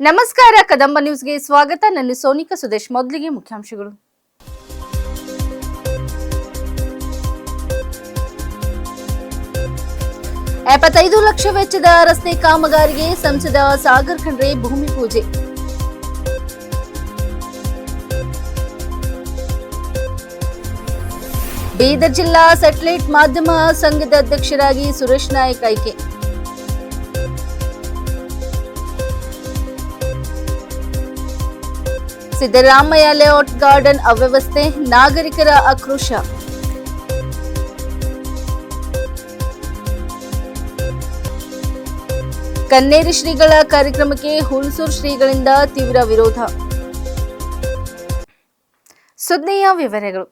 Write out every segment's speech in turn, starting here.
ನಮಸ್ಕಾರ ಕದಂಬ ನ್ಯೂಸ್ಗೆ ಸ್ವಾಗತ. ನಾನು ಸೋನಿಕಾ ಸುದೇಶ್. ಮೊದಲಿಗೆ ಮುಖ್ಯಾಂಶಗಳು. $75 ಲಕ್ಷ ವೆಚ್ಚದ ರಸ್ತೆ ಕಾಮಗಾರಿಗೆ ಸಂಸದ ಸಾಗರ್ ಖಂಡ್ರೆ ಭೂಮಿ ಪೂಜೆ. ಬೀದರ್ ಜಿಲ್ಲಾ ಸ್ಯಾಟಲೈಟ್ ಮಾಧ್ಯಮ ಸಂಘದ ಅಧ್ಯಕ್ಷರಾಗಿ ಸುರೇಶ್ ನಾಯಕ್ ಆಯ್ಕೆ. ಸಿದ್ದರಾಮಯ್ಯ ಲೇಔಟ್ ಗಾರ್ಡನ್ ಅವ್ಯವಸ್ಥೆ, ನಾಗರಿಕರ ಆಕ್ರೋಶ. ಕನ್ನೇರಿ ಶ್ರೀಗಳ ಕಾರ್ಯಕ್ರಮಕ್ಕೆ ಹುಣಸೂರು ಶ್ರೀಗಳಿಂದ ತೀವ್ರ ವಿರೋಧ. ಸುದ್ದಿಯ ವಿವರಗಳು.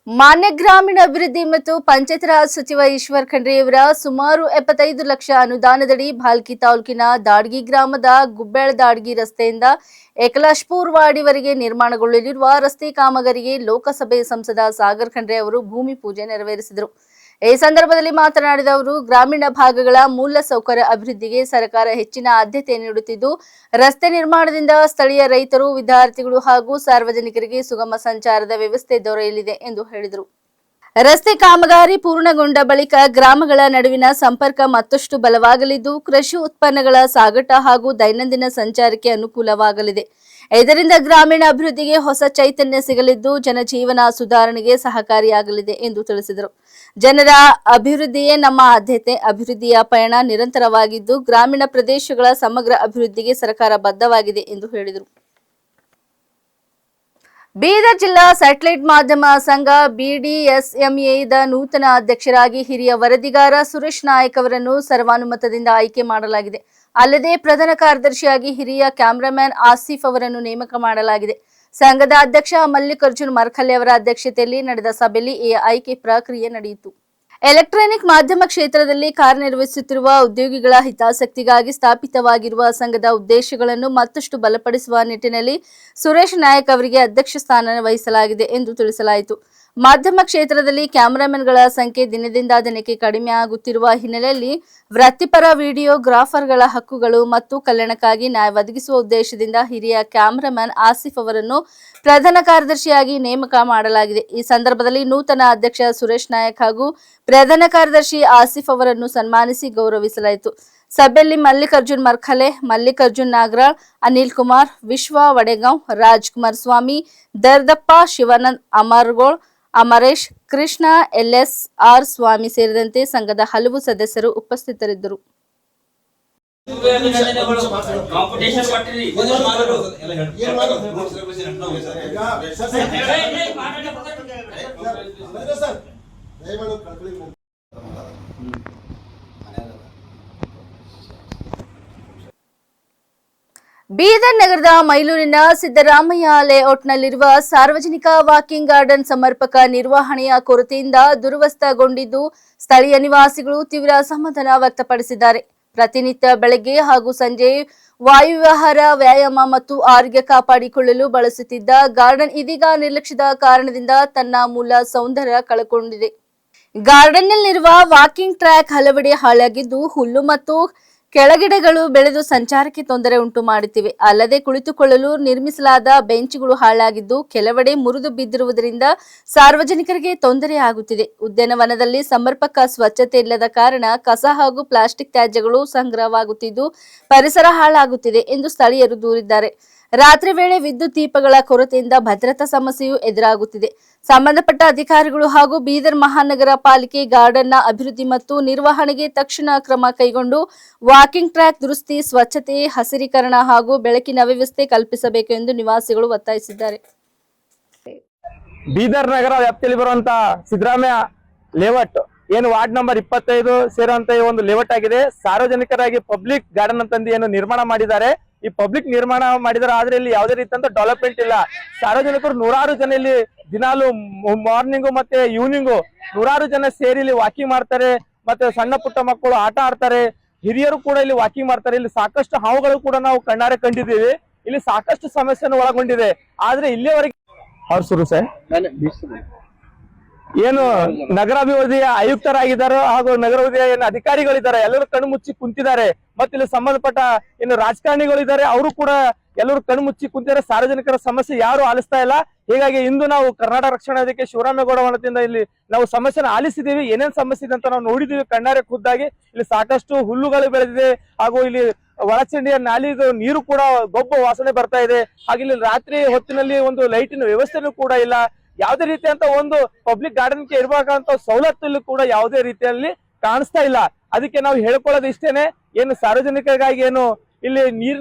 ಮಾನ್ಯ ಗ್ರಾಮೀಣ ಅಭಿವೃದ್ಧಿ ಮತ್ತು ಪಂಚಾಯತ್ ರಾಜ್ ಸಚಿವ ಈಶ್ವರ್ ಖಂಡ್ರೆಯವರ ಸುಮಾರು 75 ಲಕ್ಷ ಅನುದಾನದಡಿ ಭಾಲ್ಕಿ ತಾಲೂಕಿನ ದಾಡ್ಗಿ ಗ್ರಾಮದ ಗುಬ್ಬೇಳ-ದಾಡ್ಗಿ ರಸ್ತೆಯಿಂದ ಏಕಲಾಶ್ಪುರ್ ವಾಡಿವರೆಗೆ ನಿರ್ಮಾಣಗೊಳ್ಳಲಿರುವ ರಸ್ತೆ ಕಾಮಗಾರಿಗೆ ಲೋಕಸಭೆ ಸಂಸದ ಸಾಗರ್ ಖಂಡ್ರೆ ಅವರು ಭೂಮಿ ಪೂಜೆ ನೆರವೇರಿಸಿದರು. ಈ ಸಂದರ್ಭದಲ್ಲಿ ಮಾತನಾಡಿದ ಅವರು, ಗ್ರಾಮೀಣ ಭಾಗಗಳ ಮೂಲ ಸೌಕರ್ಯ ಅಭಿವೃದ್ಧಿಗೆ ಸರ್ಕಾರ ಹೆಚ್ಚಿನ ಆದ್ಯತೆ ನೀಡುತ್ತಿದ್ದು, ರಸ್ತೆ ನಿರ್ಮಾಣದಿಂದ ಸ್ಥಳೀಯ ರೈತರು, ವಿದ್ಯಾರ್ಥಿಗಳು ಹಾಗೂ ಸಾರ್ವಜನಿಕರಿಗೆ ಸುಗಮ ಸಂಚಾರದ ವ್ಯವಸ್ಥೆ ದೊರೆಯಲಿದೆ ಎಂದು ಹೇಳಿದರು. ರಸ್ತೆ ಕಾಮಗಾರಿ ಪೂರ್ಣಗೊಂಡ ಬಳಿಕ ಗ್ರಾಮಗಳ ನಡುವಿನ ಸಂಪರ್ಕ ಮತ್ತಷ್ಟು ಬಲವಾಗಲಿದ್ದು, ಕೃಷಿ ಉತ್ಪನ್ನಗಳ ಸಾಗಾಟ ಹಾಗೂ ದೈನಂದಿನ ಸಂಚಾರಕ್ಕೆ ಅನುಕೂಲವಾಗಲಿದೆ. ಇದರಿಂದ ಗ್ರಾಮೀಣ ಅಭಿವೃದ್ಧಿಗೆ ಹೊಸ ಚೈತನ್ಯ ಸಿಗಲಿದ್ದು, ಜನಜೀವನ ಸುಧಾರಣೆಗೆ ಸಹಕಾರಿಯಾಗಲಿದೆ ಎಂದು ತಿಳಿಸಿದರು. ಜನರ ಅಭಿವೃದ್ಧಿಯೇ ನಮ್ಮ ಆದ್ಯತೆ. ಅಭಿವೃದ್ಧಿಯ ಪಯಣ ನಿರಂತರವಾಗಿದ್ದು, ಗ್ರಾಮೀಣ ಪ್ರದೇಶಗಳ ಸಮಗ್ರ ಅಭಿವೃದ್ಧಿಗೆ ಸರ್ಕಾರ ಬದ್ಧವಾಗಿದೆ ಎಂದು ಹೇಳಿದರು. ಬೀದರ್ ಜಿಲ್ಲಾ ಸ್ಯಾಟಲೈಟ್ ಮಾಧ್ಯಮ ಸಂಘ BDSMAದ ನೂತನ ಅಧ್ಯಕ್ಷರಾಗಿ ಹಿರಿಯ ವರದಿಗಾರ ಸುರೇಶ್ ನಾಯಕ್ ಅವರನ್ನು ಸರ್ವಾನುಮತದಿಂದ ಆಯ್ಕೆ ಮಾಡಲಾಗಿದೆ. ಅಲ್ಲದೆ ಪ್ರಧಾನ ಕಾರ್ಯದರ್ಶಿಯಾಗಿ ಹಿರಿಯ ಕ್ಯಾಮರಾಮನ್ ಆಸಿಫ್ ಅವರನ್ನು ನೇಮಕ ಮಾಡಲಾಗಿದೆ. ಸಂಘದ ಅಧ್ಯಕ್ಷ ಮಲ್ಲಿಕಾರ್ಜುನ್ ಮರ್ಖಲೆ ಅವರ ಅಧ್ಯಕ್ಷತೆಯಲ್ಲಿ ನಡೆದ ಸಭೆಯಲ್ಲಿ ಈ ಆಯ್ಕೆ ಪ್ರಕ್ರಿಯೆ ನಡೆಯಿತು. ಎಲೆಕ್ಟ್ರಾನಿಕ್ ಮಾಧ್ಯಮ ಕ್ಷೇತ್ರದಲ್ಲಿ ಕಾರ್ಯನಿರ್ವಹಿಸುತ್ತಿರುವ ಉದ್ಯೋಗಿಗಳ ಹಿತಾಸಕ್ತಿಗಾಗಿ ಸ್ಥಾಪಿತವಾಗಿರುವ ಸಂಘದ ಉದ್ದೇಶಗಳನ್ನು ಮತ್ತಷ್ಟು ಬಲಪಡಿಸುವ ನಿಟ್ಟಿನಲ್ಲಿ ಸುರೇಶ್ ನಾಯಕ್ ಅವರಿಗೆ ಅಧ್ಯಕ್ಷ ಸ್ಥಾನ ವಹಿಸಲಾಗಿದೆ ಎಂದು ತಿಳಿಸಲಾಯಿತು. ಮಾಧ್ಯಮ ಕ್ಷೇತ್ರದಲ್ಲಿ ಕ್ಯಾಮರಾಮನ್ಗಳ ಸಂಖ್ಯೆ ದಿನದಿಂದ ದಿನಕ್ಕೆ ಕಡಿಮೆ ಆಗುತ್ತಿರುವ ಹಿನ್ನೆಲೆಯಲ್ಲಿ ವೃತ್ತಿಪರ ವಿಡಿಯೋಗ್ರಾಫರ್ಗಳ ಹಕ್ಕುಗಳು ಮತ್ತು ಕಲ್ಯಾಣಕ್ಕಾಗಿ ನ್ಯಾಯ ಒದಗಿಸುವ ಉದ್ದೇಶದಿಂದ ಹಿರಿಯ ಕ್ಯಾಮರಾಮನ್ ಆಸಿಫ್ ಅವರನ್ನು ಪ್ರಧಾನ ಕಾರ್ಯದರ್ಶಿಯಾಗಿ ನೇಮಕ ಮಾಡಲಾಗಿದೆ. ಈ ಸಂದರ್ಭದಲ್ಲಿ ನೂತನ ಅಧ್ಯಕ್ಷ ಸುರೇಶ್ ನಾಯಕ್ ಹಾಗೂ ಪ್ರಧಾನ ಕಾರ್ಯದರ್ಶಿ ಆಸಿಫ್ ಅವರನ್ನು ಸನ್ಮಾನಿಸಿ ಗೌರವಿಸಲಾಯಿತು. ಸಭೆಯಲ್ಲಿ ಮಲ್ಲಿಕಾರ್ಜುನ್ ಮರ್ಖಲೆ, ಮಲ್ಲಿಕಾರ್ಜುನ್ ನಾಗರಾಳ್, ಅನಿಲ್ ಕುಮಾರ್, ವಿಶ್ವ ವಡೆಗಾಂವ್, ರಾಜ್ಕುಮಾರ್ ಸ್ವಾಮಿ, ದರ್ದಪ್ಪ, ಶಿವಾನಂದ್ ಅಮರ್ಗೋಳ್, ಅಮರೇಶ್, ಕೃಷ್ಣ, LSR ಸ್ವಾಮಿ ಸೇರಿದಂತೆ ಸಂಘದ ಹಲವು ಸದಸ್ಯರು ಉಪಸ್ಥಿತರಿದ್ದರು. ಬೀದರ್ ನಗರದ ಮೈಲೂರಿನ ಸಿದ್ದರಾಮಯ್ಯ ಲೇಔಟ್ನಲ್ಲಿರುವ ಸಾರ್ವಜನಿಕ ವಾಕಿಂಗ್ ಗಾರ್ಡನ್ ಸಮರ್ಪಕ ನಿರ್ವಹಣೆಯ ಕೊರತೆಯಿಂದ ದುರವಸ್ಥೆಗೊಂಡಿದ್ದು, ಸ್ಥಳೀಯ ನಿವಾಸಿಗಳು ತೀವ್ರ ಅಸಮಾಧಾನ ವ್ಯಕ್ತಪಡಿಸಿದ್ದಾರೆ. ಪ್ರತಿನಿತ್ಯ ಬೆಳಗ್ಗೆ ಹಾಗೂ ಸಂಜೆ ವಾಯುವಿಹಾರ, ವ್ಯಾಯಾಮ ಮತ್ತು ಆರೋಗ್ಯ ಕಾಪಾಡಿಕೊಳ್ಳಲು ಬಳಸುತ್ತಿದ್ದ ಗಾರ್ಡನ್ ಇದೀಗ ನಿರ್ಲಕ್ಷ್ಯದ ಕಾರಣದಿಂದ ತನ್ನ ಮೂಲ ಸೌಂದರ್ಯ ಕಳೆದುಕೊಂಡಿದೆ. ಗಾರ್ಡನ್ನಲ್ಲಿರುವ ವಾಕಿಂಗ್ ಟ್ರ್ಯಾಕ್ ಹಲವೆಡೆ ಹಾಳಾಗಿದ್ದು, ಹುಲ್ಲು ಮತ್ತು ಕೆಳಗಿಡಗಳು ಬೆಳೆದು ಸಂಚಾರಕ್ಕೆ ತೊಂದರೆ ಉಂಟು ಮಾಡುತ್ತಿವೆ. ಅಲ್ಲದೆ ಕುಳಿತುಕೊಳ್ಳಲು ನಿರ್ಮಿಸಲಾದ ಬೆಂಚ್ಗಳು ಹಾಳಾಗಿದ್ದು, ಕೆಲವೆಡೆ ಮುರಿದು ಬಿದ್ದಿರುವುದರಿಂದ ಸಾರ್ವಜನಿಕರಿಗೆ ತೊಂದರೆ ಆಗುತ್ತಿದೆ. ಉದ್ಯಾನವನದಲ್ಲಿ ಸಮರ್ಪಕ ಸ್ವಚ್ಛತೆ ಇಲ್ಲದ ಕಾರಣ ಕಸ ಹಾಗೂ ಪ್ಲಾಸ್ಟಿಕ್ ತ್ಯಾಜ್ಯಗಳು ಸಂಗ್ರಹವಾಗುತ್ತಿದ್ದು, ಪರಿಸರ ಹಾಳಾಗುತ್ತಿದೆ ಎಂದು ಸ್ಥಳೀಯರು ದೂರಿದ್ದಾರೆ. ರಾತ್ರಿ ವೇಳೆ ವಿದ್ಯುತ್ ದೀಪಗಳ ಕೊರತೆಯಿಂದ ಭದ್ರತಾ ಸಮಸ್ಯೆಯೂ ಎದುರಾಗುತ್ತಿದೆ. ಸಂಬಂಧಪಟ್ಟ ಅಧಿಕಾರಿಗಳು ಹಾಗೂ ಬೀದರ್ ಮಹಾನಗರ ಪಾಲಿಕೆ ಗಾರ್ಡನ್ನ ಅಭಿವೃದ್ಧಿ ಮತ್ತು ನಿರ್ವಹಣೆಗೆ ತಕ್ಷಣ ಕ್ರಮ ಕೈಗೊಂಡು ವಾಕಿಂಗ್ ಟ್ರ್ಯಾಕ್ ದುರಸ್ತಿ, ಸ್ವಚ್ಛತೆ, ಹಸಿರೀಕರಣ ಹಾಗೂ ಬೆಳಕಿನ ವ್ಯವಸ್ಥೆ ಕಲ್ಪಿಸಬೇಕು ಎಂದು ನಿವಾಸಿಗಳು ಒತ್ತಾಯಿಸಿದ್ದಾರೆ. ಬೀದರ್ ನಗರ ವ್ಯಾಪ್ತಿಯಲ್ಲಿ ಬರುವಂತಹ ಸಿದ್ದರಾಮಯ್ಯ ಲೇಔಟ್ ಏನು ವಾರ್ಡ್ ನಂಬರ್ 25 ಸೇರುವಂತ ಒಂದು ಲೇಔಟ್ ಆಗಿದೆ. ಸಾರ್ವಜನಿಕರಾಗಿ ಪಬ್ಲಿಕ್ ಗಾರ್ಡನ್ ಅಂತಂದು ಏನು ನಿರ್ಮಾಣ ಮಾಡಿದ್ದಾರೆ. ಈ ಪಬ್ಲಿಕ್ ನಿರ್ಮಾಣ ಮಾಡಿದಾರೆ, ಆದ್ರೆ ಇಲ್ಲಿ ಯಾವುದೇ ರೀತಿಯಂತ ಡೆವಲಪ್ಮೆಂಟ್ ಇಲ್ಲ. ಸಾರ್ವಜನಿಕರು ನೂರಾರು ಜನ ಇಲ್ಲಿ ದಿನಾಲು ಮಾರ್ನಿಂಗು ಮತ್ತೆ ಈವ್ನಿಂಗು ನೂರಾರು ಜನ ಸೇರಿ ಇಲ್ಲಿ ವಾಕಿಂಗ್ ಮಾಡ್ತಾರೆ. ಮತ್ತೆ ಸಣ್ಣ ಪುಟ್ಟ ಮಕ್ಕಳು ಆಟ ಆಡ್ತಾರೆ, ಹಿರಿಯರು ಕೂಡ ಇಲ್ಲಿ ವಾಕಿಂಗ್ ಮಾಡ್ತಾರೆ. ಇಲ್ಲಿ ಸಾಕಷ್ಟು ಹಾವುಗಳು ಕೂಡ ನಾವು ಕಣ್ಣಾರೆ ಕಂಡಿದ್ದೀವಿ. ಇಲ್ಲಿ ಸಾಕಷ್ಟು ಸಮಸ್ಯೆಯನ್ನು ಒಳಗೊಂಡಿದೆ. ಆದ್ರೆ ಇಲ್ಲಿಯವರೆಗೆ ಅವ್ರ ಸುರು ಸರ್ ಏನು ನಗರಾಭಿವೃದ್ಧಿಯ ಆಯುಕ್ತರಾಗಿದ್ದಾರೆ ಹಾಗೂ ನಗರಾಭಿವೃದ್ಧಿಯ ಏನು ಅಧಿಕಾರಿಗಳಿದ್ದಾರೆ, ಎಲ್ಲರೂ ಕಣ್ಣು ಮುಚ್ಚಿ ಕುಂತಿದ್ದಾರೆ. ಮತ್ತೆ ಇಲ್ಲಿ ಸಂಬಂಧಪಟ್ಟ ಏನು ರಾಜಕಾರಣಿಗಳಿದ್ದಾರೆ, ಅವರು ಕೂಡ ಎಲ್ಲರೂ ಕಣ್ಣು ಮುಚ್ಚಿ ಕುಂತಿದ್ದಾರೆ. ಸಾರ್ವಜನಿಕರ ಸಮಸ್ಯೆ ಯಾರು ಆಲಿಸ್ತಾ ಇಲ್ಲ. ಹೀಗಾಗಿ ಇಂದು ನಾವು ಕರ್ನಾಟಕ ರಕ್ಷಣಾ ವೇದಿಕೆ ಶಿವರಾಮೇಗೌಡ ವನದಿಂದ ಇಲ್ಲಿ ನಾವು ಸಮಸ್ಯೆನ ಆಲಿಸಿದೀವಿ. ಏನೇನ್ ಸಮಸ್ಯೆ ಇದೆ ಅಂತ ನಾವು ನೋಡಿದೀವಿ ಕಣ್ಣಾರೆ ಖುದ್ದಾಗಿ. ಇಲ್ಲಿ ಸಾಕಷ್ಟು ಹುಲ್ಲುಗಳು ಬೆಳೆದಿದೆ, ಹಾಗೂ ಇಲ್ಲಿ ಒಳಚಂಡಿಯ ನಾಲಿಗೆ ನೀರು ಕೂಡ ಗೊಬ್ಬ ವಾಸನೆ ಬರ್ತಾ ಇದೆ. ಹಾಗೆ ಇಲ್ಲಿ ರಾತ್ರಿ ಹೊತ್ತಿನಲ್ಲಿ ಒಂದು ಲೈಟಿನ ವ್ಯವಸ್ಥೆನೂ ಕೂಡ ಇಲ್ಲ. ಯಾವುದೇ ರೀತಿಯಂತ ಒಂದು ಪಬ್ಲಿಕ್ ಗಾರ್ಡನ್ಗೆ ಇರಬೇಕಂತ ಸವಲತ್ತು ಕೂಡ ಯಾವುದೇ ರೀತಿಯಲ್ಲಿ ಕಾಣಿಸ್ತಾ ಇಲ್ಲ. ಅದಕ್ಕೆ ನಾವು ಹೇಳ್ಕೊಳ್ಳೋದು ಇಷ್ಟೇನೆ, ಏನು ಸಾರ್ವಜನಿಕರಿಗಾಗಿ ಏನು ಇಲ್ಲಿ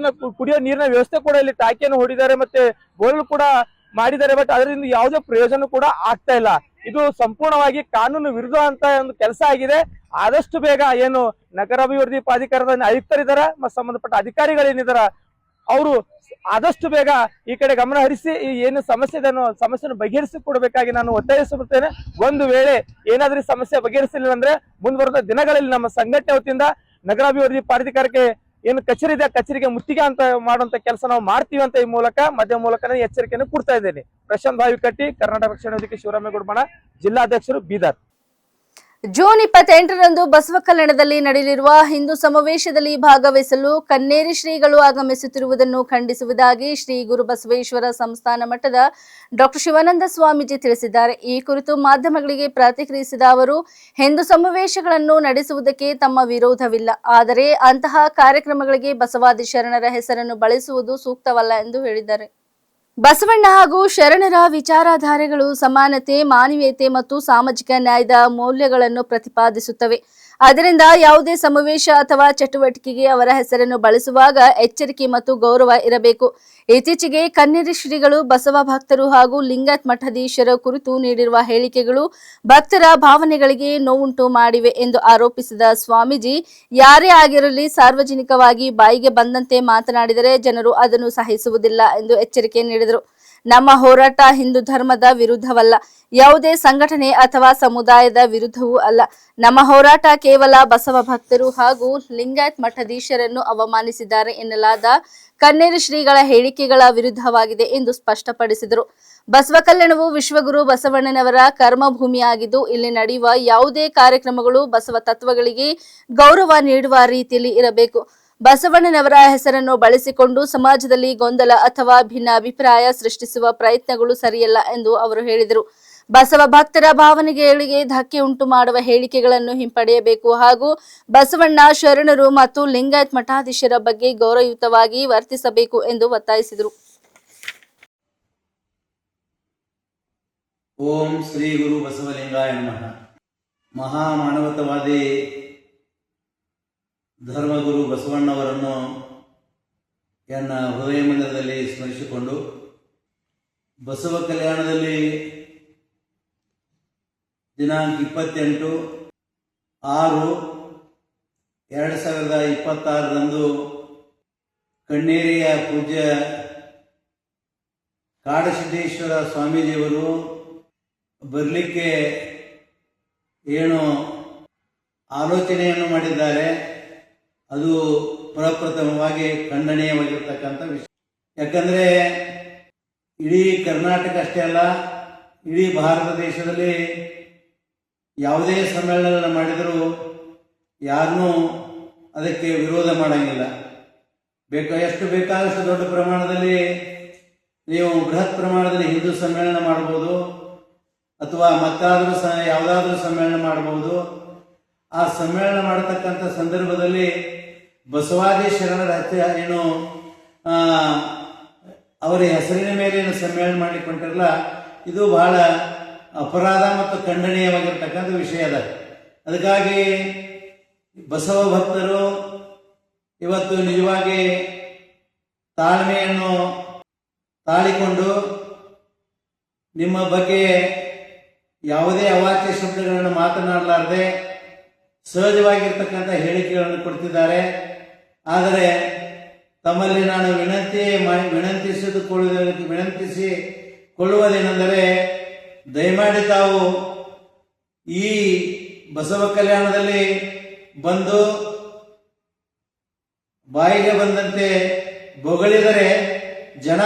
ಕುಡಿಯೋ ನೀರಿನ ವ್ಯವಸ್ಥೆ ಕೂಡ ಇಲ್ಲಿ ಟಾಕಿಯನ್ನು ಹೊಡಿದ್ದಾರೆ, ಮತ್ತೆ ಬೋರ್ವೆಲ್ ಕೂಡ ಮಾಡಿದ್ದಾರೆ. ಬಟ್ ಅದರಿಂದ ಯಾವುದೇ ಪ್ರಯೋಜನ ಕೂಡ ಆಗ್ತಾ ಇಲ್ಲ. ಇದು ಸಂಪೂರ್ಣವಾಗಿ ಕಾನೂನು ವಿರುದ್ಧ ಅಂತ ಒಂದು ಕೆಲಸ ಆಗಿದೆ. ಆದಷ್ಟು ಬೇಗ ಏನು ನಗರಾಭಿವೃದ್ಧಿ ಪ್ರಾಧಿಕಾರದ ಆಯುಕ್ತರಿದ್ದಾರೆ ಮತ್ತು ಸಂಬಂಧಪಟ್ಟ ಅಧಿಕಾರಿಗಳೇನಿದಾರ ಅವರು ಆದಷ್ಟು ಬೇಗ ಈ ಕಡೆ ಗಮನ ಹರಿಸಿ ಈ ಏನು ಸಮಸ್ಯೆ ಇದೆ ಅನ್ನೋ ಸಮಸ್ಯೆಯನ್ನು ಬಗೆಹರಿಸಿ ಕೊಡಬೇಕಾಗಿ ನಾನು ಒತ್ತಾಯಿಸುತ್ತೇನೆ. ಒಂದು ವೇಳೆ ಏನಾದ್ರೂ ಸಮಸ್ಯೆ ಬಗೆಹರಿಸಲಿಲ್ಲ ಅಂದ್ರೆ ಮುಂದುವರೆದ ದಿನಗಳಲ್ಲಿ ನಮ್ಮ ಸಂಘಟನೆ ವತಿಯಿಂದ ನಗರಾಭಿವೃದ್ಧಿ ಪ್ರಾಧಿಕಾರಕ್ಕೆ ಏನು ಕಚೇರಿ ಇದೆ ಕಚೇರಿಗೆ ಮುತ್ತಿಗೆ ಅಂತ ಮಾಡುವಂತ ಕೆಲಸ ನಾವು ಮಾಡ್ತೀವಿ ಅಂತ ಈ ಮೂಲಕ ಮಾಧ್ಯಮ ಮೂಲಕ ಎಚ್ಚರಿಕೆಯನ್ನು ಕೊಡ್ತಾ ಇದ್ದೇನೆ. ಪ್ರಶಾಂತ್ ಬಾವಿಕಟ್ಟಿ, ಕರ್ನಾಟಕ ರಕ್ಷಣಾ ವೇದಿಕೆ ಶಿವರಾಮೇಗೌಡ ಬಣ, ಜಿಲ್ಲಾಧ್ಯಕ್ಷರು, ಬೀದರ್. ಜೂನ್ 28ರಂದು ಬಸವ ಕಲ್ಯಾಣದಲ್ಲಿ ನಡೆಯಲಿರುವ ಹಿಂದೂ ಸಮಾವೇಶದಲ್ಲಿ ಭಾಗವಹಿಸಲು ಕನ್ನೇರಿ ಶ್ರೀಗಳು ಆಗಮಿಸುತ್ತಿರುವುದನ್ನು ಖಂಡಿಸುವುದಾಗಿ ಶ್ರೀ ಗುರು ಬಸವೇಶ್ವರ ಸಂಸ್ಥಾನ ಮಠದ ಡಾ ಶಿವಾನಂದ ಸ್ವಾಮೀಜಿ ತಿಳಿಸಿದ್ದಾರೆ. ಈ ಕುರಿತು ಮಾಧ್ಯಮಗಳಿಗೆ ಪ್ರತಿಕ್ರಿಯಿಸಿದ ಅವರು, ಹಿಂದೂ ಸಮಾವೇಶಗಳನ್ನು ನಡೆಸುವುದಕ್ಕೆ ತಮ್ಮ ವಿರೋಧವಿಲ್ಲ, ಆದರೆ ಅಂತಹ ಕಾರ್ಯಕ್ರಮಗಳಿಗೆ ಬಸವಾದಿ ಶರಣರ ಹೆಸರನ್ನು ಬಳಸುವುದು ಸೂಕ್ತವಲ್ಲ ಎಂದು ಹೇಳಿದ್ದಾರೆ. ಬಸವಣ್ಣ ಹಾಗೂ ಶರಣರ ವಿಚಾರಧಾರೆಗಳು ಸಮಾನತೆ, ಮಾನವೀಯತೆ ಮತ್ತು ಸಾಮಾಜಿಕ ನ್ಯಾಯದ ಮೌಲ್ಯಗಳನ್ನು ಪ್ರತಿಪಾದಿಸುತ್ತವೆ. ಆದ್ದರಿಂದ ಯಾವುದೇ ಸಮಾವೇಶ ಅಥವಾ ಚಟುವಟಿಕೆಗೆ ಅವರ ಹೆಸರನ್ನು ಬಳಸುವಾಗ ಎಚ್ಚರಿಕೆ ಮತ್ತು ಗೌರವ ಇರಬೇಕು. ಇತ್ತೀಚೆಗೆ ಕನ್ನೇರಿ ಶ್ರೀಗಳು ಬಸವ ಭಕ್ತರು ಹಾಗೂ ಲಿಂಗಾಯತ್ ಮಠಾಧೀಶರ ಕುರಿತು ನೀಡಿರುವ ಹೇಳಿಕೆಗಳು ಭಕ್ತರ ಭಾವನೆಗಳಿಗೆ ನೋವುಂಟು ಮಾಡಿವೆ ಎಂದು ಆರೋಪಿಸಿದ ಸ್ವಾಮೀಜಿ, ಯಾರೇ ಆಗಿರಲಿ ಸಾರ್ವಜನಿಕವಾಗಿ ಬಾಯಿಗೆ ಬಂದಂತೆ ಮಾತನಾಡಿದರೆ ಜನರು ಅದನ್ನು ಸಹಿಸುವುದಿಲ್ಲ ಎಂದು ಎಚ್ಚರಿಕೆ ನೀಡಿದರು. ನಮ್ಮ ಹೋರಾಟ ಹಿಂದೂ ಧರ್ಮದ ವಿರುದ್ಧವಲ್ಲ, ಯಾವುದೇ ಸಂಘಟನೆ ಅಥವಾ ಸಮುದಾಯದ ವಿರುದ್ಧವೂ ಅಲ್ಲ. ನಮ್ಮ ಹೋರಾಟ ಕೇವಲ ಬಸವ ಭಕ್ತರು ಹಾಗೂ ಲಿಂಗಾಯತ್ ಮಠಾಧೀಶರನ್ನು ಅವಮಾನಿಸಿದ್ದಾರೆ ಎನ್ನಲಾದ ಕನ್ನೇರಿ ಶ್ರೀಗಳ ಹೇಳಿಕೆಗಳ ವಿರುದ್ಧವಾಗಿದೆ ಎಂದು ಸ್ಪಷ್ಟಪಡಿಸಿದರು. ಬಸವ ಕಲ್ಯಾಣವು ವಿಶ್ವಗುರು ಬಸವಣ್ಣನವರ ಕರ್ಮಭೂಮಿಯಾಗಿದ್ದು, ಇಲ್ಲಿ ನಡೆಯುವ ಯಾವುದೇ ಕಾರ್ಯಕ್ರಮಗಳು ಬಸವ ತತ್ವಗಳಿಗೆ ಗೌರವ ನೀಡುವ ರೀತಿಯಲ್ಲಿ ಇರಬೇಕು. ಬಸವಣ್ಣನವರ ಹೆಸರನ್ನು ಬಳಸಿಕೊಂಡು ಸಮಾಜದಲ್ಲಿ ಗೊಂದಲ ಅಥವಾ ಭಿನ್ನ ಅಭಿಪ್ರಾಯ ಸೃಷ್ಟಿಸುವ ಪ್ರಯತ್ನಗಳು ಸರಿಯಲ್ಲ ಎಂದು ಅವರು ಹೇಳಿದರು. ಬಸವ ಭಕ್ತರ ಭಾವನೆಗಳಿಗೆ ಧಕ್ಕೆ ಉಂಟು ಮಾಡುವ ಹೇಳಿಕೆಗಳನ್ನು ಹಿಂಪಡೆಯಬೇಕು ಹಾಗೂ ಬಸವಣ್ಣ, ಶರಣರು ಮತ್ತು ಲಿಂಗಾಯತ್ ಮಠಾಧೀಶರ ಬಗ್ಗೆ ಗೌರವಯುತವಾಗಿ ವರ್ತಿಸಬೇಕು ಎಂದು ಒತ್ತಾಯಿಸಿದರು. ಓಂ ಶ್ರೀ ಗುರು ಬಸವಲಿಂಗಾಯ ನಮಃ. ಮಹಾಮಾನವತವಾದಿ ಧರ್ಮಗುರು ಬಸವಣ್ಣವರನ್ನು ನನ್ನ ಹೃದಯ ಮಂದಿರದಲ್ಲಿ ಸ್ಮರಿಸಿಕೊಂಡು ಬಸವ ಕಲ್ಯಾಣದಲ್ಲಿ ದಿನಾಂಕ 28/6/2026 ಕಣ್ಣೇರಿಯ ಪೂಜ್ಯ ಕಾಡಸಿದ್ದೇಶ್ವರ ಸ್ವಾಮೀಜಿಯವರು ಬರಲಿಕ್ಕೆ ಏನು ಆಲೋಚನೆಯನ್ನು ಮಾಡಿದ್ದಾರೆ ಅದು ಪ್ರಪ್ರಥಮವಾಗಿ ಖಂಡನೀಯವಾಗಿರ್ತಕ್ಕಂಥ ವಿಷಯ. ಯಾಕಂದರೆ ಇಡೀ ಕರ್ನಾಟಕ ಅಷ್ಟೇ ಅಲ್ಲ, ಇಡೀ ಭಾರತ ದೇಶದಲ್ಲಿ ಯಾವುದೇ ಸಮ್ಮೇಳನ ಮಾಡಿದರೂ ಯಾರನ್ನೂ ಅದಕ್ಕೆ ವಿರೋಧ ಮಾಡಂಗಿಲ್ಲ. ಎಷ್ಟು ಬೇಕಾದಷ್ಟು ದೊಡ್ಡ ಪ್ರಮಾಣದಲ್ಲಿ ನೀವು ಬೃಹತ್ ಪ್ರಮಾಣದಲ್ಲಿ ಹಿಂದೂ ಸಮ್ಮೇಳನ ಮಾಡ್ಬೋದು, ಅಥವಾ ಮತ್ತಾದರೂ ಯಾವುದಾದ್ರೂ ಸಮ್ಮೇಳನ ಮಾಡಬಹುದು. ಆ ಸಮ್ಮೇಳನ ಮಾಡತಕ್ಕಂಥ ಸಂದರ್ಭದಲ್ಲಿ ಬಸವಾದಿ ಶರಣರ ಏನು ಅವರ ಹೆಸರಿನ ಮೇಲೆ ಏನು ಸಮ್ಮೇಳನ ಮಾಡಿಕೊಂಡಿರಲ್ಲ, ಇದು ಬಹಳ ಅಪರಾಧ ಮತ್ತು ಖಂಡನೀಯವಾಗಿರ್ತಕ್ಕಂಥ ವಿಷಯ ಅದ. ಅದಕ್ಕಾಗಿ ಬಸವ ಭಕ್ತರು ಇವತ್ತು ನಿಜವಾಗಿ ತಾಳ್ಮೆಯನ್ನು ತಾಳಿಕೊಂಡು ನಿಮ್ಮ ಬಗ್ಗೆ ಯಾವುದೇ ಅವಾಚ್ಯ ಶಬ್ದಗಳನ್ನು ಮಾತನಾಡಲಾರದೆ ಸಹಜವಾಗಿರ್ತಕ್ಕಂಥ ಹೇಳಿಕೆಗಳನ್ನು ಕೊಡ್ತಿದ್ದಾರೆ. ಆದರೆ ತಮ್ಮಲ್ಲಿ ನಾನು ವಿನಂತಿಸಿಕೊಳ್ಳುವುದೇನೆಂದರೆ, ದಯಮಾಡಿ ತಾವು ಈ ಬಸವ ಕಲ್ಯಾಣದಲ್ಲಿ ಬಂದು ಬಾಯಿಗೆ ಬಂದಂತೆ ಬೊಗಳಿದರೆ ಜನ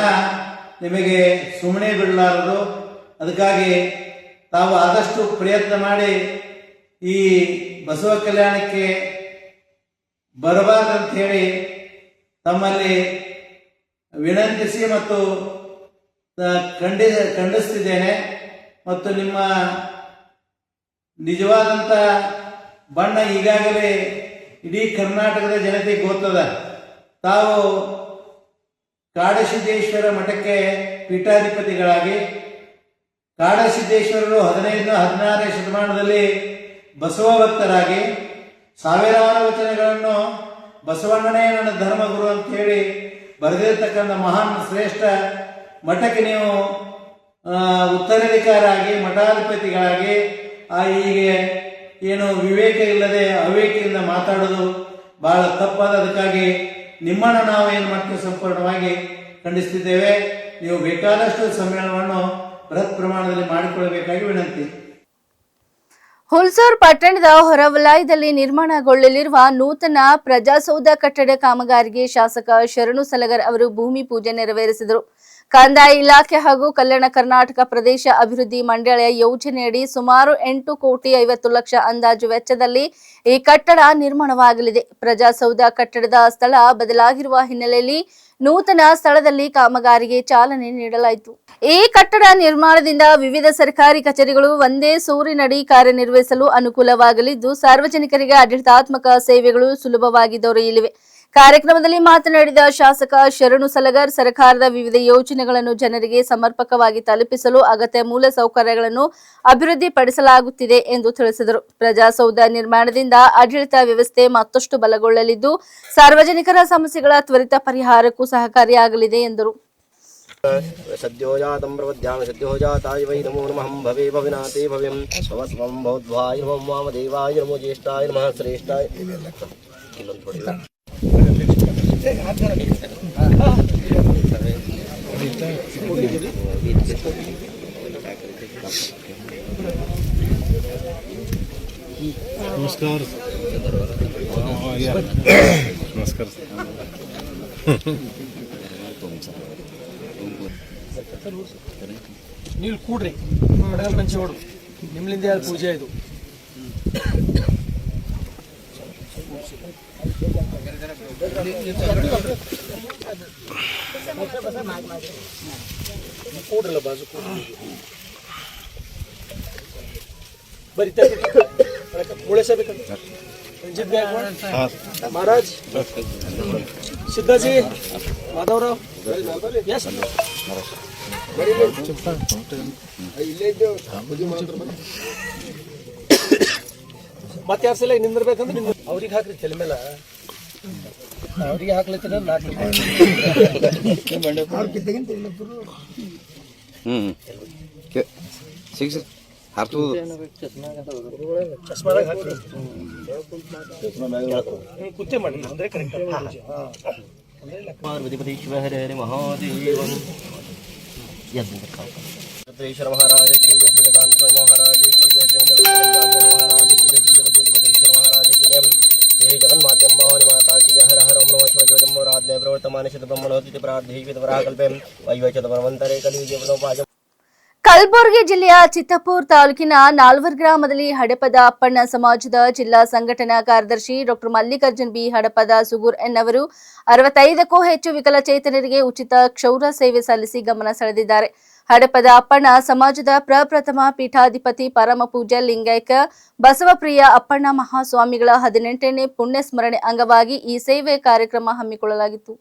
ನಿಮಗೆ ಸುಮ್ಮನೆ ಬಿಡಲಾರದು. ಅದಕ್ಕಾಗಿ ತಾವು ಆದಷ್ಟು ಪ್ರಯತ್ನ ಮಾಡಿ ಈ ಬಸವ ಕಲ್ಯಾಣಕ್ಕೆ ಬರಬಾರ್ದಂತ ಹೇಳಿ ತಮ್ಮಲ್ಲಿ ವಿನಂತಿಸಿ ಮತ್ತು ಖಂಡಿಸ್ತಿದ್ದೇನೆ. ಮತ್ತು ನಿಮ್ಮ ನಿಜವಾದಂಥ ಬಣ್ಣ ಈಗಾಗಲೇ ಇಡೀ ಕರ್ನಾಟಕದ ಜನತೆಗೆ ಗೊತ್ತದ. ತಾವು ಕಾಡಸಿದ್ದೇಶ್ವರ ಮಠಕ್ಕೆ ಪೀಠಾಧಿಪತಿಗಳಾಗಿ, ಕಾಡಸಿದ್ದೇಶ್ವರರು 15-16ನೇ ಶತಮಾನದಲ್ಲಿ ಬಸವ ಭಕ್ತರಾಗಿ ಸಾವಿರಾರು ವಚನಗಳನ್ನು ಬಸವಣ್ಣನೇ ನನ್ನ ಧರ್ಮಗುರು ಅಂತ ಹೇಳಿ ಬರೆದಿರ್ತಕ್ಕಂಥ ಮಹಾನ್ ಶ್ರೇಷ್ಠ ಮಠಕ್ಕೆ ನೀವು ಉತ್ತರಾಧಿಕಾರಾಗಿ ಮಠಾಧಿಪತಿಗಳಾಗಿ ಹೀಗೆ ಏನು ವಿವೇಕ ಇಲ್ಲದೆ ಅವಿವೇಕಿಯಿಂದ ಮಾತಾಡೋದು ಬಹಳ ತಪ್ಪಾದ. ಅದಕ್ಕಾಗಿ ನಿಮ್ಮನ್ನು ನಾವು ಏನು ಮಾಡ್ತೀವಿ ಸಂಪೂರ್ಣವಾಗಿ ಖಂಡಿಸ್ತಿದ್ದೇವೆ. ನೀವು ಬೇಕಾದಷ್ಟು ಸಮ್ಮೇಳನವನ್ನು ಬೃಹತ್ ಪ್ರಮಾಣದಲ್ಲಿ ಮಾಡಿಕೊಳ್ಳಬೇಕಾಗಿ ವಿನಂತಿ. ಹುಲ್ಸೂರು ಪಟ್ಟಣದ ಹೊರವಲಯದಲ್ಲಿ ನಿರ್ಮಾಣಗೊಳ್ಳಲಿರುವ ನೂತನ ಪ್ರಜಾಸೌಧ ಕಟ್ಟಡ ಕಾಮಗಾರಿಗೆ ಶಾಸಕ ಶರಣು ಸಲಗರ್ ಅವರು ಭೂಮಿ ಪೂಜೆ ನೆರವೇರಿಸಿದರು. ಕಂದಾಯ ಇಲಾಖೆ ಹಾಗೂ ಕಲ್ಯಾಣ ಕರ್ನಾಟಕ ಪ್ರದೇಶ ಅಭಿವೃದ್ಧಿ ಮಂಡಳಿಯ ಯೋಜನೆಯಡಿ ಸುಮಾರು 8,50,00,000 ಅಂದಾಜು ವೆಚ್ಚದಲ್ಲಿ ಈ ಕಟ್ಟಡ ನಿರ್ಮಾಣವಾಗಲಿದೆ. ಪ್ರಜಾಸೌಧ ಕಟ್ಟಡದ ಸ್ಥಳ ಬದಲಾಗಿರುವ ಹಿನ್ನೆಲೆಯಲ್ಲಿ ನೂತನ ಸ್ಥಳದಲ್ಲಿ ಕಾಮಗಾರಿಗೆ ಚಾಲನೆ ನೀಡಲಾಯಿತು. ಈ ಕಟ್ಟಡ ನಿರ್ಮಾಣದಿಂದ ವಿವಿಧ ಸರ್ಕಾರಿ ಕಚೇರಿಗಳು ಒಂದೇ ಸೂರಿನಡಿ ಕಾರ್ಯನಿರ್ವಹಿಸಲು ಅನುಕೂಲವಾಗಲಿದ್ದು, ಸಾರ್ವಜನಿಕರಿಗೆ ಆಡಳಿತಾತ್ಮಕ ಸೇವೆಗಳು ಸುಲಭವಾಗಿ ದೊರೆಯಲಿವೆ. ಕಾರ್ಯಕ್ರಮದಲ್ಲಿ ಮಾತನಾಡಿದ ಶಾಸಕ ಶರಣು ಸಲಗರ್, ಸರ್ಕಾರದ ವಿವಿಧ ಯೋಜನೆಗಳನ್ನು ಜನರಿಗೆ ಸಮರ್ಪಕವಾಗಿ ತಲುಪಿಸಲು ಅಗತ್ಯ ಮೂಲ ಸೌಕರ್ಯಗಳನ್ನು ಅಭಿವೃದ್ಧಿಪಡಿಸಲಾಗುತ್ತಿದೆ ಎಂದು ತಿಳಿಸಿದರು. ಪ್ರಜಾಸೌಧ ನಿರ್ಮಾಣದಿಂದ ಆಡಳಿತ ವ್ಯವಸ್ಥೆ ಮತ್ತಷ್ಟು ಬಲಗೊಳ್ಳಲಿದ್ದು, ಸಾರ್ವಜನಿಕರ ಸಮಸ್ಯೆಗಳ ತ್ವರಿತ ಪರಿಹಾರಕ್ಕೂ ಸಹಕಾರಿಯಾಗಲಿದೆ ಎಂದರು. ಸದ್ಯೋಜಾತಂ ಪ್ರವದ್ಯಾಮಿ ಸದ್ಯೋಜಾತಾಯ ವೈ ನಮೋ ನಮಃ ಭವೆ ಭವಿನಾತೆ ಭವ್ಯಂ ಭವಸ್ವಂ ಭವದ್ವಾಯ ನಮೋ ವಾಮದೇವಾಯ ನಮೋ ಜ್ಯೇಷ್ಠಾಯ ನಮಃ ಶ್ರೇಷ್ಠಾಯ. ನಮಸ್ಕಾರ ನಮಸ್ಕಾರ ನೀವು ಕೂಡ್ರಿ ಕಡಗಲ್ ಪಂಚೆ ಹೊಡು ನಿಮ್ಲಿಂದ ಯಾರು ಪೂಜೆ ಇದು ಕೂಡ್ರಲ್ಲ ಬಾಜು ಬರೀತಾ ಮುಳೆಸಬೇಕಂತ ರಂಜಿತ್ ಗಾಯಕ್ವಾಡ್ ಮಹಾರಾಜ್ ಸಿದ್ದಾಜಿ ಮಾಧವರಾವ್ ಯಸ್ ಮತ್ತೆ ಯಾರು ಸಲ ನಿಂದಿರ್ಬೇಕಂದ್ರೆ ಅವ್ರಿಗೆ ಹಾಕ್ರಿ ತಲೆ ಮೇಲೆ ಅವ್ರಿಗೆ ಹಾಕ್ಲತ್ತೀರ ಚಸ್ಮಾದಾಗ ಹಾಕಿ ಕುತ್ತೆ ಮಾಡಿ ಅಂದ್ರೆ ಕರೆಕ್ಟ್. ಪಾರ್ವತಿಪತೀಶ್ವರ ಹರ ಹರ ಮಹಾದೇವಂ ಯದ್ಧೇಶ್ವರ ಮಹಾರಾಜ ಕಿ ಜಯ, ಶ್ರೀ ವೇದಾಂತ ಮಹಾರಾಜ ಕಿ ಜಯ, ಶ್ರೀ ಮಹಾರಾಜ ಕಿ ಜಯ, ಶ್ರೀ ಮಹಾರಾಜ ಕಿ ಜಯ, ಶ್ರೀ ಜಗನ್ಮಾತೆ ಭವಾನಿ ಮಾತಾ ಕಿ ಜಯ. ಹರ ಹರ ಓಂ ನಮಃ ಶಿವಾಯ. ಜಗನ್ಮೋರಾಜ್ಞೆ ಪ್ರವರ್ತಮಾನ ಶತ ಬ್ರಹ್ಮಣೋತಿ ಪ್ರಾರ್ಥಿ ವರಾಕಲ್ಪೆ ವೈವಚತ ಪರವಂತರೇ ಕಲಿಯುಗೆ ಪ್ರಣೋಪಾಯ. ಕಲಬುರಗಿ ಜಿಲ್ಲೆಯ ಚಿತ್ತಾಪುರ ತಾಲೂಕಿನ ನಾಲ್ವರ್ ಗ್ರಾಮದಲ್ಲಿ ಹಡಪದ ಅಪ್ಪಣ್ಣ ಸಮಾಜದ ಜಿಲ್ಲಾ ಸಂಘಟನಾ ಕಾರ್ಯದರ್ಶಿ doctor Mallikarjun B Hadapad Sugur N ಅವರು 65ಕ್ಕೂ ಹೆಚ್ಚು ವಿಕಲಚೇತನರಿಗೆ ಉಚಿತ ಕ್ಷೌರ ಸೇವೆ ಸಲ್ಲಿಸಿ ಗಮನ ಸೆಳೆದಿದ್ದಾರೆ. ಹಡಪದ ಅಪ್ಪಣ್ಣ ಸಮಾಜದ ಪ್ರಪ್ರಥಮ ಪೀಠಾಧಿಪತಿ ಪರಮ ಪೂಜ್ಯ ಲಿಂಗೈಕ ಬಸವಪ್ರಿಯ ಅಪ್ಪಣ್ಣ ಮಹಾಸ್ವಾಮಿಗಳ 18ನೇ ಪುಣ್ಯ ಸ್ಮರಣೆ ಅಂಗವಾಗಿ ಈ ಸೇವೆ ಕಾರ್ಯಕ್ರಮ ಹಮ್ಮಿಕೊಳ್ಳಲಾಗಿತ್ತು.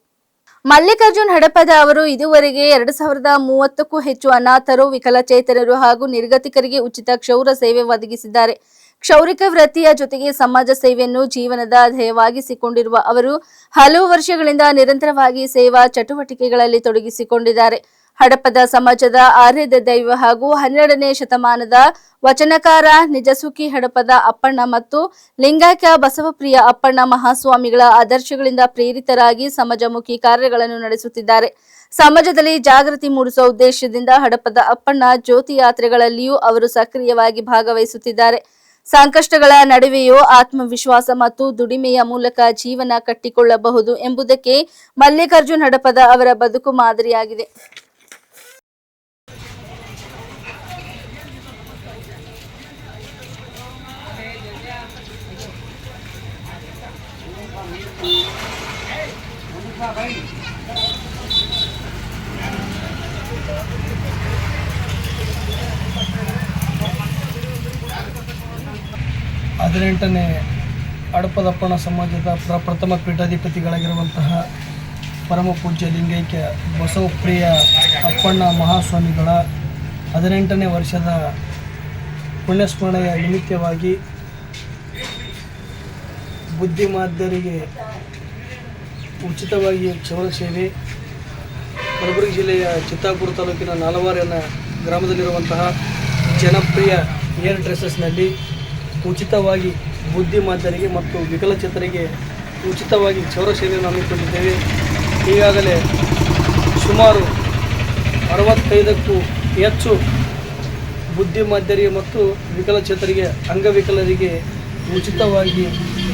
ಮಲ್ಲಿಕಾರ್ಜುನ್ ಹಡಪದ ಅವರು ಇದುವರೆಗೆ 2030ಕ್ಕೂ ಹೆಚ್ಚು ಅನಾಥರು, ವಿಕಲಚೇತನರು ಹಾಗೂ ನಿರ್ಗತಿಕರಿಗೆ ಉಚಿತ ಕ್ಷೌರ ಸೇವೆ ಒದಗಿಸಿದ್ದಾರೆ. ಕ್ಷೌರಿಕ ವೃತ್ತಿಯ ಜೊತೆಗೆ ಸಮಾಜ ಸೇವೆಯನ್ನು ಜೀವನದ ಧ್ಯೇಯವಾಗಿಸಿಕೊಂಡಿರುವ ಅವರು ಹಲವು ವರ್ಷಗಳಿಂದ ನಿರಂತರವಾಗಿ ಸೇವಾ ಚಟುವಟಿಕೆಗಳಲ್ಲಿ ತೊಡಗಿಸಿಕೊಂಡಿದ್ದಾರೆ. ಹಡಪದ ಸಮಾಜದ ಆರ್ಯದ ದೈವ ಹಾಗೂ 12ನೇ ಶತಮಾನದ ವಚನಕಾರ ನಿಜಸುಖಿ ಹಡಪದ ಅಪ್ಪಣ್ಣ ಮತ್ತು ಲಿಂಗೈಕ್ಯ ಬಸವಪ್ರಿಯ ಅಪ್ಪಣ್ಣ ಮಹಾಸ್ವಾಮಿಗಳ ಆದರ್ಶಗಳಿಂದ ಪ್ರೇರಿತರಾಗಿ ಸಮಾಜಮುಖಿ ಕಾರ್ಯಗಳನ್ನು ನಡೆಸುತ್ತಿದ್ದಾರೆ. ಸಮಾಜದಲ್ಲಿ ಜಾಗೃತಿ ಮೂಡಿಸುವ ಉದ್ದೇಶದಿಂದ ಹಡಪದ ಅಪ್ಪಣ್ಣ ಜ್ಯೋತಿ ಯಾತ್ರೆಗಳಲ್ಲಿಯೂ ಅವರು ಸಕ್ರಿಯವಾಗಿ ಭಾಗವಹಿಸುತ್ತಿದ್ದಾರೆ. ಸಂಕಷ್ಟಗಳ ನಡುವೆಯೂ ಆತ್ಮವಿಶ್ವಾಸ ಮತ್ತು ದುಡಿಮೆಯ ಮೂಲಕ ಜೀವನ ಕಟ್ಟಿಕೊಳ್ಳಬಹುದು ಎಂಬುದಕ್ಕೆ ಮಲ್ಲಿಕಾರ್ಜುನ್ ಹಡಪದ ಅವರ ಬದುಕು ಮಾದರಿಯಾಗಿದೆ. 18ನೇ ಹಡಪದಪ್ಪನ ಸಮಾಜದ ಪ್ರಥಮ ಪೀಠಾಧಿಪತಿಗಳಾಗಿರುವಂತಹ ಪರಮ ಪೂಜ್ಯ ಲಿಂಗೈಕ್ಯ ಬಸವಪ್ರಿಯ ಅಪ್ಪಣ್ಣ ಮಹಾಸ್ವಾಮಿಗಳ 18ನೇ ವರ್ಷದ ಪುಣ್ಯಸ್ಮರಣೆಯ ನಿಮಿತ್ತವಾಗಿ ಬುದ್ಧಿಮಾಂದ್ಯರಿಗೆ ಉಚಿತವಾಗಿ ಕ್ಷೌರ ಸೇವೆ ಕಲಬುರಗಿ ಜಿಲ್ಲೆಯ ಚಿತ್ತಾಪುರ ತಾಲೂಕಿನ ನಾಲವಾರಿನ ಗ್ರಾಮದಲ್ಲಿರುವಂತಹ ಜನಪ್ರಿಯ ಏರ್ ಡ್ರೆಸ್ಸಸ್ನಲ್ಲಿ ಉಚಿತವಾಗಿ ಬುದ್ಧಿಮಾಂದ್ಯರಿಗೆ ಮತ್ತು ವಿಕಲಚೇತನರಿಗೆ ಉಚಿತವಾಗಿ ಕ್ಷೌರ ಸೇವೆಯನ್ನು ಹಮ್ಮಿಕೊಂಡಿದ್ದೇವೆ. ಈಗಾಗಲೇ ಸುಮಾರು 65ಕ್ಕೂ ಹೆಚ್ಚು ಬುದ್ಧಿಮಾಂದ್ಯರಿಗೆ ಮತ್ತು ವಿಕಲಚೇತನರಿಗೆ ಅಂಗವಿಕಲರಿಗೆ ಉಚಿತವಾಗಿ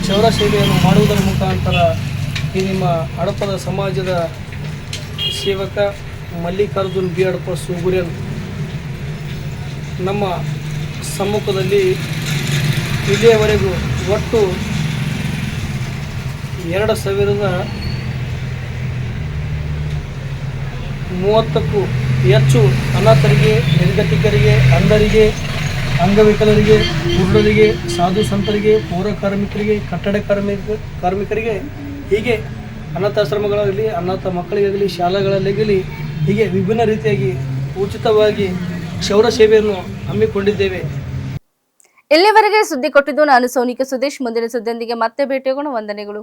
ಕ್ಷೌರ ಸೇವೆಯನ್ನು ಮಾಡುವುದರ ಮುಖಾಂತರ ಈ ನಿಮ್ಮ ಹಡಪದ ಸಮಾಜದ ಸೇವಕ ಮಲ್ಲಿಕಾರ್ಜುನ್ ಬಿ ಹಡಪ ಸೂಗುರ್ಯನ್ ನಮ್ಮ ಸಮ್ಮುಖದಲ್ಲಿ ಇಲ್ಲಿಯವರೆಗೂ ಒಟ್ಟು 2030ಕ್ಕೂ ಹೆಚ್ಚು ಅನಾಥರಿಗೆ, ನಿರ್ಗತಿಕರಿಗೆ, ಅಂಧರಿಗೆ, ಅಂಗವಿಕಲರಿಗೆ, ಕುರುಡರಿಗೆ, ಸಾಧು ಸಂತರಿಗೆ, ಪೌರ ಕಾರ್ಮಿಕರಿಗೆ, ಕಟ್ಟಡ ಕಾರ್ಮಿಕರಿಗೆ ಹೀಗೆ ಅನಾಥಾಶ್ರಮಗಳಾಗಲಿ, ಅನಾಥ ಮಕ್ಕಳಿಗಾಗಲಿ, ಶಾಲೆಗಳಲ್ಲಾಗಲಿ ಹೀಗೆ ವಿಭಿನ್ನ ರೀತಿಯಾಗಿ ಉಚಿತವಾಗಿ ಕ್ಷೌರ ಸೇವೆಯನ್ನು ಹಮ್ಮಿಕೊಂಡಿದ್ದೇವೆ. ಇಲ್ಲಿವರೆಗೆ ಸುದ್ದಿ ಕೊಟ್ಟಿದ್ದು ನಾನು ಸೋನಿಕಾ ಸುದೇಶ್. ಮುಂದಿನ ಸುದ್ದಿಯೊಂದಿಗೆ ಮತ್ತೆ ಭೇಟಿಯಾಗೋಣ. ವಂದನೆಗಳು.